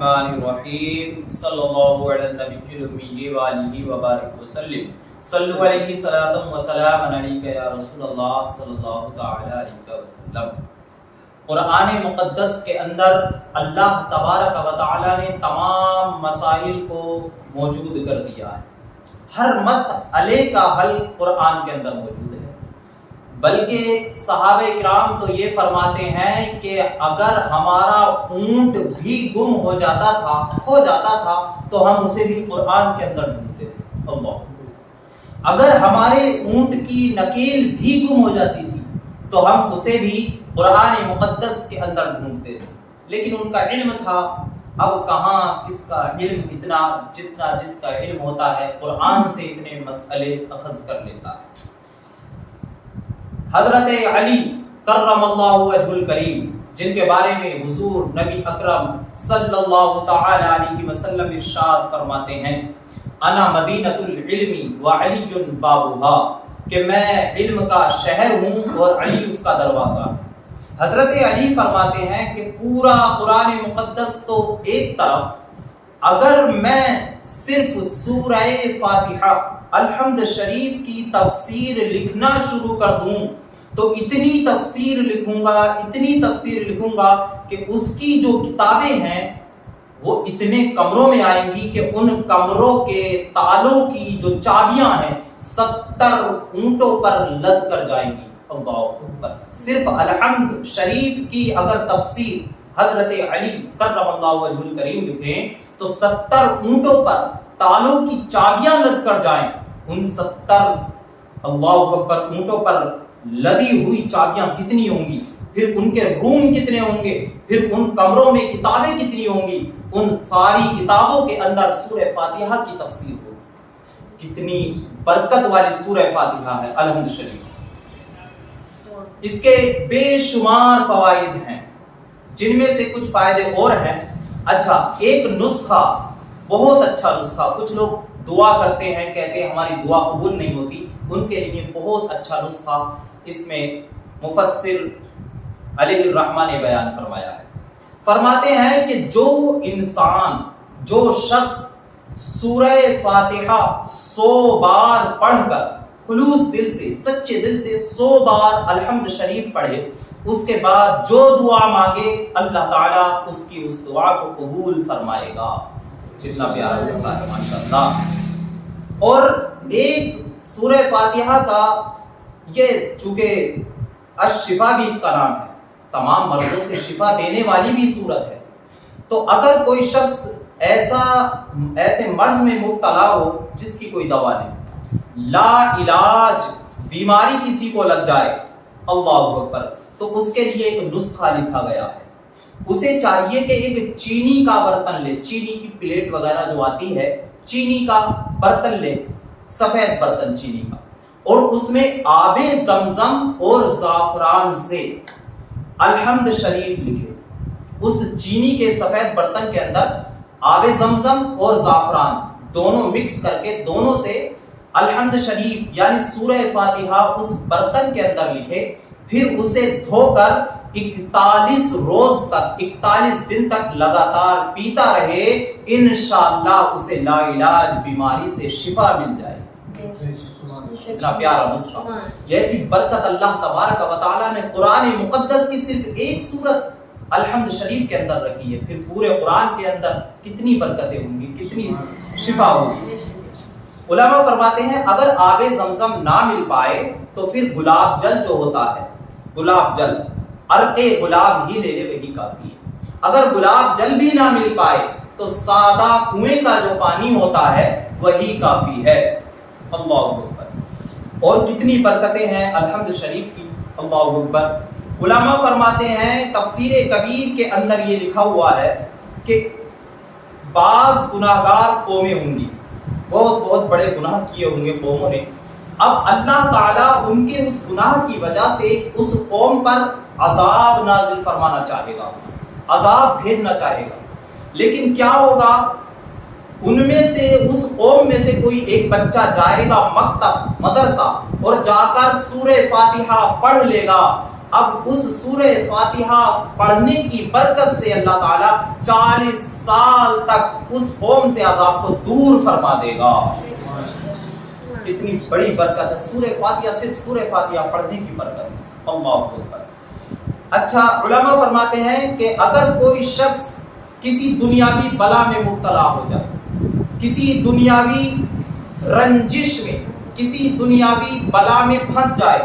الرحمن الرحیم صلی اللہ علی النبی الامی وآلہ وبارک وسلم صلو علیہ صلاۃ و سلام علیک یا رسول اللہ صلی اللہ تعالی علیہ وسلم۔ قرآن مقدس کے اندر اللہ تبارک و تعالی نے تمام مسائل کو موجود کر دیا ہے۔ ہر مسئلے کا حل قرآن کے اندر موجود ہے، بلکہ صحابہ کرام تو یہ فرماتے ہیں کہ اگر ہمارا اونٹ بھی گم ہو جاتا تھا، کھو جاتا تھا، تو ہم اسے بھی قرآن کے اندر ڈھونڈتے تھے۔ اللہ، اگر ہمارے اونٹ کی نکیل بھی گم ہو جاتی تھی تو ہم اسے بھی قرآن مقدس کے اندر ڈھونڈتے تھے۔ لیکن ان کا علم تھا، اب کہاں کس کا علم اتنا، جتنا جس کا علم ہوتا ہے قرآن سے اتنے مسئلے اخذ کر لیتا ہے۔ حضرت علی کرم اللہ وجہ الکریم، جن کے بارے میں حضور نبی اکرم صلی اللہ تعالی علیہ وسلم ارشاد فرماتے ہیں، انا مدینۃ العلم وعلی بابھا، کہ میں علم کا شہر ہوں اور علی اس کا دروازہ۔ حضرت علی فرماتے ہیں کہ پورا قرآن مقدس تو ایک طرف، اگر میں صرف سورہ فاتحہ الحمد شریف کی تفسیر لکھنا شروع کر دوں تو اتنی تفسیر لکھوں گا کہ اس کی جو کتابیں ہیں وہ اتنے کمروں میں آئیں گی کہ ان کمروں کے تالوں کی جو چابیاں ہیں 70 اونٹوں پر لد کر جائیں گی۔ اللہ اکبر! صرف الحمد شریف کی اگر تفسیر حضرت علی کرم اللہ وجہ الکریم لکھیں تو 70 اونٹوں پر تالوں کی چابیاں لد کر جائیں۔ ان 70 اللہ اکبر اونٹوں پر لدی ہوئی چابیاں کتنی ہوں گی، پھر ان کے روم کتنے ہوں گے، پھر ان کمروں میں کتابیں کتنی ہوں گی، ان ساری کتابوں کے اندر سورہ فاتحہ کی تفسیر ہوگی۔ کتنی برکت والی سورہ فاتحہ ہے الحمد شریف۔ اس کے بے شمار فوائد ہیں، جن میں سے کچھ فائدے اور ہیں۔ اچھا، ایک نسخہ، بہت اچھا نسخہ، کچھ لوگ دعا کرتے ہیں، کہتے ہیں ہماری دعا قبول نہیں ہوتی، ان کے لیے بہت اچھا نسخہ اس میں مفسر علیہ الرحمہ نے بیان فرمایا ہے۔ فرماتے ہیں کہ جو شخص سورہ فاتحہ 100 بار پڑھ کر خلوص دل سے، سچے دل سے 100 بار الحمد شریف پڑھے، اس کے بعد جو دعا مانگے اللہ تعالیٰ اس کی اس دعا کو قبول فرمائے گا۔ کتنا پیارا نسخہ ہے ماشاءاللہ۔ اور ایک سورہ فاتحہ کا یہ چونکہ الشفا بھی اس کا نام ہے، تمام مرضوں سے شفا دینے والی بھی سورت ہے، تو اگر کوئی شخص ایسے مرض میں مبتلا ہو جس کی کوئی دوا نہیں، لا علاج بیماری کسی کو لگ جائے، اللہ اکبر، تو اس کے لیے ایک نسخہ لکھا گیا ہے۔ اسے چاہیے کہ ایک چینی کا برتن لے، چینی کی پلیٹ وغیرہ جو آتی ہے، چینی کا برتن لے، سفید برتن چینی کا، اور اس میں آب زمزم اور زعفران سے الحمد شریف لکھے۔ اس چینی کے سفید برتن کے اندر آب زمزم اور زعفران دونوں مکس کر کے، دونوں سے الحمد شریف یعنی سورہ فاتحہ اس برتن کے اندر لکھے، پھر اسے دھو کر 41 روز تک، 41 دن تک لگاتار پیتا رہے، انشاءاللہ اسے لا علاج بیماری سے شفا مل جائے۔ اتنا پیارا نسخہ، جیسی برکت اللہ تبارک و تعالیٰ نے قرآن مقدس کی صرف ایک سورت الحمد شریف کے اندر رکھی ہے، پھر پورے قرآن کے اندر کتنی برکتیں ہوں گی، کتنی شفا ہوگی۔ علماء فرماتے ہیں اگر آب زمزم نہ مل پائے تو پھر گلاب جل جو ہوتا ہے، گلاب جل، عرق گلاب ہی لے لے، وہی کافی ہے۔ اگر گلاب جل بھی نہ مل پائے تو سادہ کنویں کا جو پانی ہوتا ہے وہی کافی ہے۔ اللہ اکبر! اور کتنی برکتیں ہیں الحمد شریف کی، اللہ اکبر۔ علماء فرماتے ہیں تفسیر کبیر کے اندر یہ لکھا ہوا ہے کہ بعض گناہگار قومیں ہوں گی، بہت بڑے گناہ کیے ہوں گے قوموں نے، اب اللہ تعالیٰ ان کے اس گناہ کی وجہ سے اس قوم پر عذاب نازل فرمانا چاہے گا، عذاب بھیجنا چاہے گا، لیکن کیا ہوگا، ان میں سے اس قوم میں سے کوئی ایک بچہ جائے گا مکتب، مدرسہ، اور جا کر سورہ فاتحہ پڑھ لے گا۔ اب اس سورہ فاتحہ پڑھنے کی برکت سے اللہ تعالیٰ 40 سال تک اس قوم سے عذاب کو دور فرما دے گا۔ کتنی بڑی برکت ہے سورہ فاتحہ، صرف سورہ فاتحہ پڑھنے کی برکت۔ اللہ اکبر۔ اچھا، علماء فرماتے ہیں کہ اگر کوئی شخص کسی دنیاوی بلا میں مبتلا ہو جائے، کسی دنیاوی رنجش میں، کسی دنیاوی بلا میں پھنس جائے،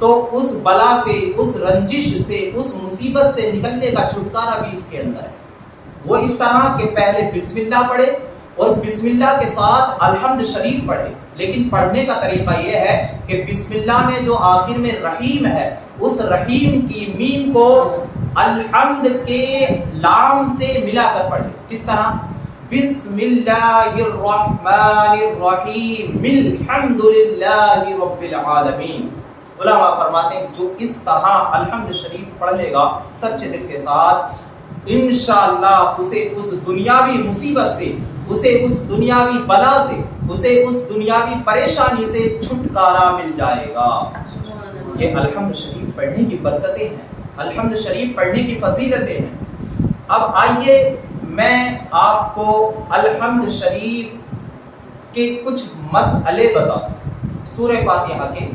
تو اس بلا سے، اس رنجش سے، اس مصیبت سے نکلنے کا چھٹکارا بھی اس کے اندر ہے۔ وہ اس طرح کہ پہلے بسم اللہ پڑھے اور بسم اللہ کے ساتھ الحمد شریف پڑھے، لیکن پڑھنے کا طریقہ یہ ہے کہ بسم اللہ میں جو آخر میں رحیم ہے، اس رحیم کی میم کو الحمد کے لام سے ملا کر پڑھے۔ کس طرح؟ بسم اللہ الرحمن الرحیم الحمد للہ رب العالمین۔ علماء فرماتے ہیں جو اس طرح الحمد شریف پڑھ لے گا سچے دل کے ساتھ، انشاءاللہ اسے اس دنیاوی مصیبت سے، اسے اس دنیاوی بلا سے، اسے اس دنیاوی پریشانی سے چھٹکارا مل جائے گا۔ یہ الحمد شریف پڑھنے کی برکتیں ہیں، الحمد شریف پڑھنے کی فضیلتیں ہیں۔ اب آئیے میں آپ کو الحمد شریف کے کچھ مسئلے بتا دوں، سورہ فاتحہ کے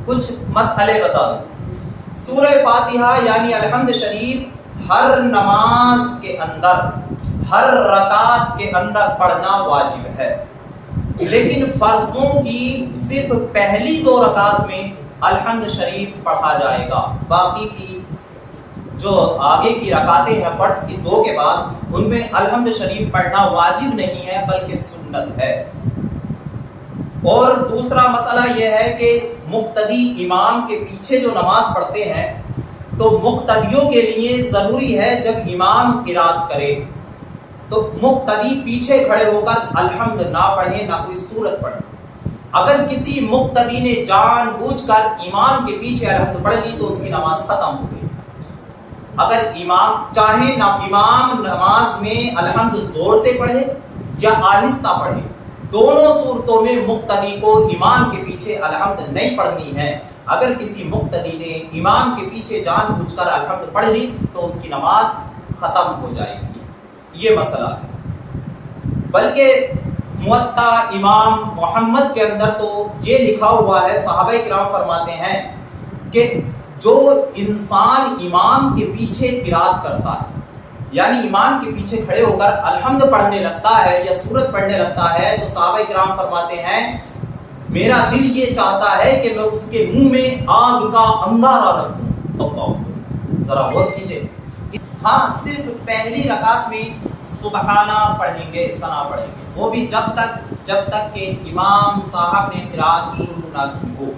کچھ مسئلے بتا دوں۔ سورہ فاتحہ یعنی الحمد شریف ہر نماز کے اندر، ہر رکعت کے اندر پڑھنا واجب ہے، لیکن فرضوں کی صرف پہلی 2 رکعت میں الحمد شریف پڑھا جائے گا، باقی کی جو آگے کی رکعتیں ہیں فرض کی 2 کے بعد، ان میں الحمد شریف پڑھنا واجب نہیں ہے بلکہ سنت ہے۔ اور دوسرا مسئلہ یہ ہے کہ مقتدی امام کے پیچھے جو نماز پڑھتے ہیں تو مقتدیوں کے لیے ضروری ہے جب امام قرات کرے تو مقتدی پیچھے کھڑے ہو کر الحمد نہ پڑھے، نہ کوئی سورت پڑھے۔ اگر کسی مقتدی نے جان بوجھ کر امام کے پیچھے الحمد پڑھ لی تو اس کی نماز ختم ہو گئی۔ اگر امام چاہے نہ امام نماز میں الحمد زور سے پڑھے یا آہستہ پڑھے، دونوں صورتوں میں مقتدی کو امام کے پیچھے الحمد نہیں پڑھنی ہے۔ اگر کسی مقتدی نے امام کے پیچھے جان بوجھ کر الحمد پڑھ لی تو اس کی نماز ختم ہو جائے گی۔ یہ مسئلہ ہے۔ بلکہ موطا امام محمد کے اندر تو یہ لکھا ہوا ہے، صحابہ کرام فرماتے ہیں کہ جو انسان امام کے پیچھے قرات کرتا ہے، یعنی امام کے پیچھے کھڑے ہو کر الحمد پڑھنے لگتا ہے یا سورت پڑھنے لگتا ہے، تو صحابہ کرام فرماتے ہیں میرا دل یہ چاہتا ہے کہ میں اس کے منہ میں آگ کا انگارہ رکھ دوں۔ ذرا غور کیجئے۔ ہاں، صرف پہلی رکعت میں سبحانہ پڑھیں گے، ثنا پڑھیں گے، وہ بھی جب تک کہ امام صاحب نے قرات شروع نہ کی ہو۔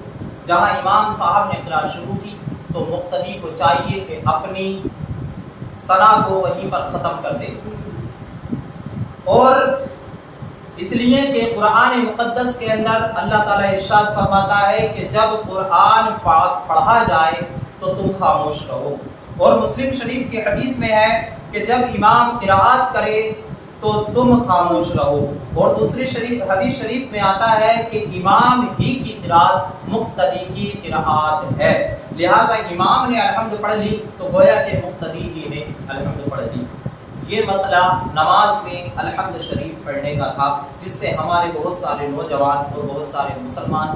جہاں امام صاحب نے قرات شروع کی تو مقتدی کو چاہیے کہ اپنی ثنا کو وہیں پر ختم کر دے۔ اور اس لیے کہ قرآن مقدس کے اندر اللہ تعالیٰ ارشاد فرماتا ہے کہ جب قرآن پاک پڑھا جائے تو تم خاموش رہو۔ اور مسلم شریف کی حدیث میں ہے کہ جب امام قرات کرے تو تم خاموش رہو۔ اور دوسری حدیث شریف میں آتا ہے کہ امام ہی کی قرات مقتدی کی قرات ہے، لہٰذا امام نے الحمد پڑھ لی تو گویا کہ مقتدی ہی نے الحمد پڑھ لی۔ یہ مسئلہ نماز میں الحمد شریف پڑھنے کا تھا، جس سے ہمارے بہت سارے نوجوان اور بہت سارے مسلمان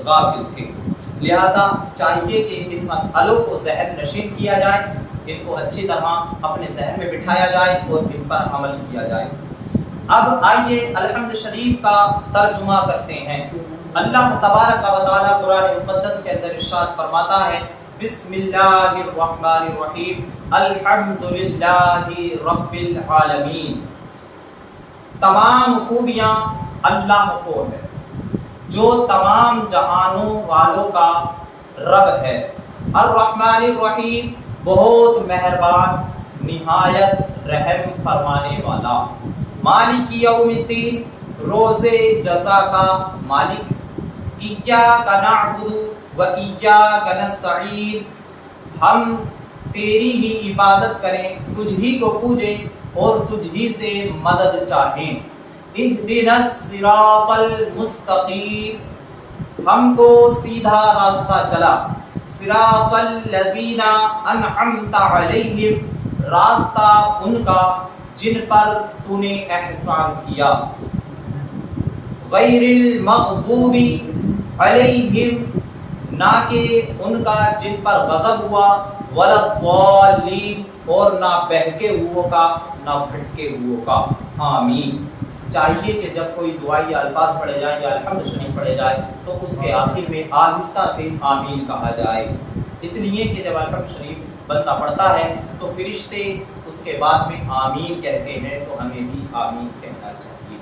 غافل تھے۔ لہٰذا چاہیے کہ ان مسئلوں کو ذہن نشین کیا جائے، ان کو اچھی طرح اپنے ذہن میں بٹھایا جائے اور ان پر عمل کیا جائے۔ اب آئیے الحمد شریف کا ترجمہ کرتے ہیں۔ اللہ تبارک و تعالیٰ قرآن مقدس کے اندر ارشاد فرماتا ہے بسم اللہ الرحمن الرحیم الحمد للہ رب العالمین۔ تمام خوبیاں اللہ کو ہے جو تمام جہانوں والوں کا رب ہے۔ الرحمن الرحیم، بہت مہربان، نہایت رحم فرمانے والا۔ مالک یوم الدین، روز جزا کا مالک۔ ایاک نعبد و ایاک نستعین، ہم تیری ہی عبادت کریں، تجھ ہی کو پوجیں اور تجھ ہی سے مدد چاہیں۔ اہدنا الصراط المستقیم، ہم کو سیدھا راستہ چلا۔ صراط الذین انعمت علیہم، راستہ ان کا جن پر تو نے احسان کیا، غیر المغضوب علیہم، نہ کہ ان کا جن پر غضب ہوا، ولا الضالین، اور نہ بہکے ہوئے کا نہ بھٹکے ہوئے کا۔ آمین۔ چاہیے کہ جب کوئی دعائی الفاظ پڑھے جائیں یا الحمد شریف پڑھے جائے تو اس کے آخر میں آہستہ سے آمین کہا جائے، اس لیے کہ جب الحمد شریف بندہ پڑھتا ہے تو فرشتے اس کے بعد میں آمین کہتے ہیں، تو ہمیں بھی آمین کہنا چاہیے۔